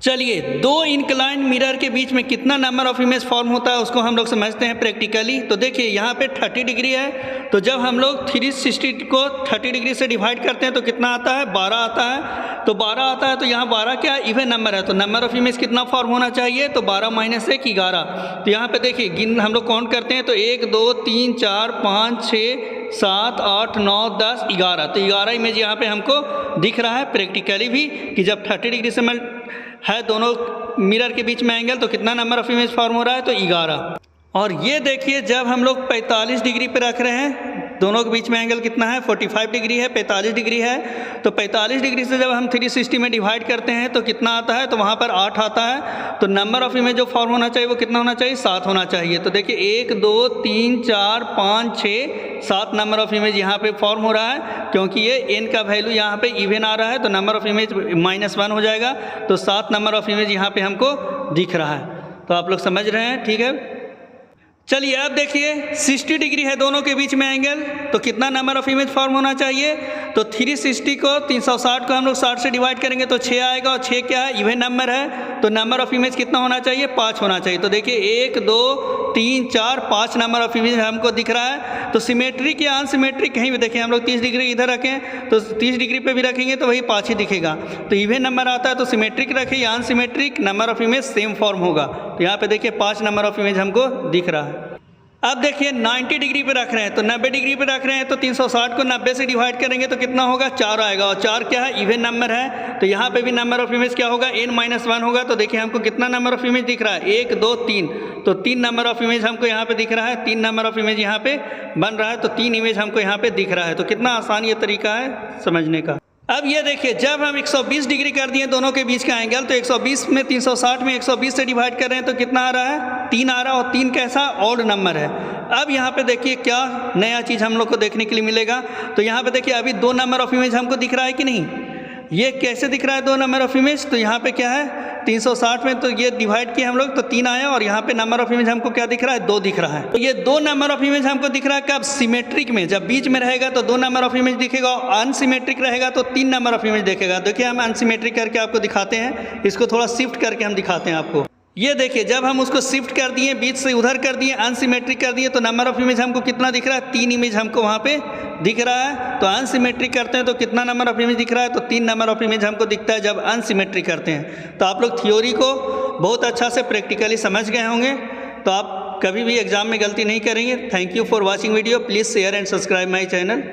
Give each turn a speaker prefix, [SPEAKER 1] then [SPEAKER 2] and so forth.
[SPEAKER 1] चलिए, दो incline mirror के बीच में कितना नंबर ऑफ इमेज फॉर्म होता है उसको हम लोग समझते हैं प्रैक्टिकली। तो देखिए यहाँ पे 30 डिग्री है, तो जब हम लोग 360 को 30 डिग्री से डिवाइड करते हैं तो कितना आता है, 12 आता है। तो 12 आता है, तो यहाँ 12 क्या है, इवन नंबर है, तो नंबर ऑफ इमेज कितना फॉर्म होना चाहिए, तो 12 माइनस 1 11। तो यहाँ पे देखिए गिन हम लोग काउंट करते हैं तो 1 2 3 4 5 6 7 8 9 10 11। तो 11 इमेज यहाँ पे हमको दिख रहा है प्रैक्टिकली भी कि जब 30 डिग्री से है दोनों मिरर के बीच में एंगल तो कितना नंबर ऑफ इमेज फॉर्म हो रहा है, तो 11। और ये देखिए जब हम लोग 45 डिग्री पे रख रहे हैं, दोनों के बीच में एंगल कितना है, 45 डिग्री है, 45 डिग्री है। तो 45 डिग्री से जब हम 360 में डिवाइड करते हैं तो कितना आता है, तो वहाँ पर 8 आता है। तो नंबर ऑफ इमेज जो फॉर्म होना चाहिए वो कितना होना चाहिए, 7 होना चाहिए। तो देखिए 1 2 3 4 5 6 7 नंबर ऑफ इमेज यहाँ पे फॉर्म हो रहा है, क्योंकि ये n का वैल्यू यहाँ पे इवन आ रहा है तो नंबर ऑफ इमेज -1 हो जाएगा। तो 7 नंबर ऑफ इमेज यहाँ पे हमको दिख रहा है। तो आप लोग समझ रहे हैं, ठीक है। चलिए अब देखिए 60 डिग्री है दोनों के बीच में एंगल, तो कितना नंबर ऑफ इमेज फॉर्म होना चाहिए, तो 360 को 360 को हम लोग 60 से डिवाइड करेंगे तो 6 आएगा, और 6 क्या है, इवन नंबर है। तो नंबर ऑफ इमेज कितना होना चाहिए, 5 होना चाहिए। तो देखिए 1 2 3 4 5 नंबर ऑफ इमेज हमको दिख रहा है। तो सिमेट्रिक या अनसिमेट्रिक कहीं भी देखिए, हम लोग 30 डिग्री इधर रखें तो 30 डिग्री पे भी रखेंगे तो वही 5 ही दिखेगा। तो इवन नंबर आता है तो सिमेट्रिक रखें या unsymmetric, number of image same form होगा। तो यहाँ पे देखिए 5 नंबर ऑफ इमेज हमको दिख रहा है। अब देखिए 90 डिग्री पे रख रहे हैं, तो 90 डिग्री पे रख रहे हैं तो 360 को 90 से डिवाइड करेंगे तो कितना होगा, 4 आएगा, और 4 क्या है, इवन नंबर है। तो यहाँ पे भी नंबर ऑफ इमेज क्या होगा, n-1 होगा। तो देखिए हमको कितना नंबर ऑफ इमेज दिख रहा है, 1 2 3। तो 3 नंबर ऑफ इमेज हमको यहाँ पे दिख रहा है, 3 नंबर ऑफ इमेज यहाँ पे बन रहा है। तो 3 इमेज हमको यहाँ पे दिख रहा है। तो कितना आसान ये तरीका है समझने का। अब ये देखिए जब हम 120 डिग्री कर दिए दोनों के बीच का एंगल, तो 120 में 360 में 120 से डिवाइड कर रहे हैं तो कितना आ रहा है, 3 आ रहा है। और 3 कैसा, ऑड नंबर है। अब यहाँ पे देखिए क्या नया चीज़ हम लोग को देखने के लिए मिलेगा। तो यहाँ पे देखिए अभी 2 नंबर ऑफ इमेज हमको दिख रहा है कि नहीं, ये कैसे दिख रहा है 2 नंबर ऑफ इमेज, तो यहाँ पे क्या है 360 में तो ये डिवाइड किए हम लोग तो 3 आया, और यहाँ पे नंबर ऑफ इमेज हमको क्या दिख रहा है, 2 दिख रहा है। तो ये 2 नंबर ऑफ इमेज हमको दिख रहा है कब, सिमेट्रिक में। जब बीच में रहेगा तो 2 नंबर ऑफ इमेज दिखेगा, और अनसिमेट्रिक रहेगा तो 3 नंबर ऑफ इमेज दिखेगा। देखिए हम अनसिमेट्रिक करके आपको दिखाते हैं, इसको थोड़ा शिफ्ट करके हम दिखाते हैं आपको। ये देखिए जब हम उसको शिफ्ट कर दिए, बीच से उधर कर दिए, अनसिमेट्रिक कर दिए, तो नंबर ऑफ इमेज हमको कितना दिख रहा है, 3 इमेज हमको वहाँ पे दिख रहा है। तो अनसिमेट्रिक करते हैं तो कितना नंबर ऑफ इमेज दिख रहा है, तो 3 नंबर ऑफ इमेज हमको दिखता है जब अनसिमेट्रिक करते हैं। तो आप लोग थ्योरी को बहुत अच्छा से प्रैक्टिकली समझ गए होंगे, तो आप कभी भी एग्जाम में गलती नहीं करेंगे। Thank you for watching video. Please share and subscribe my channel.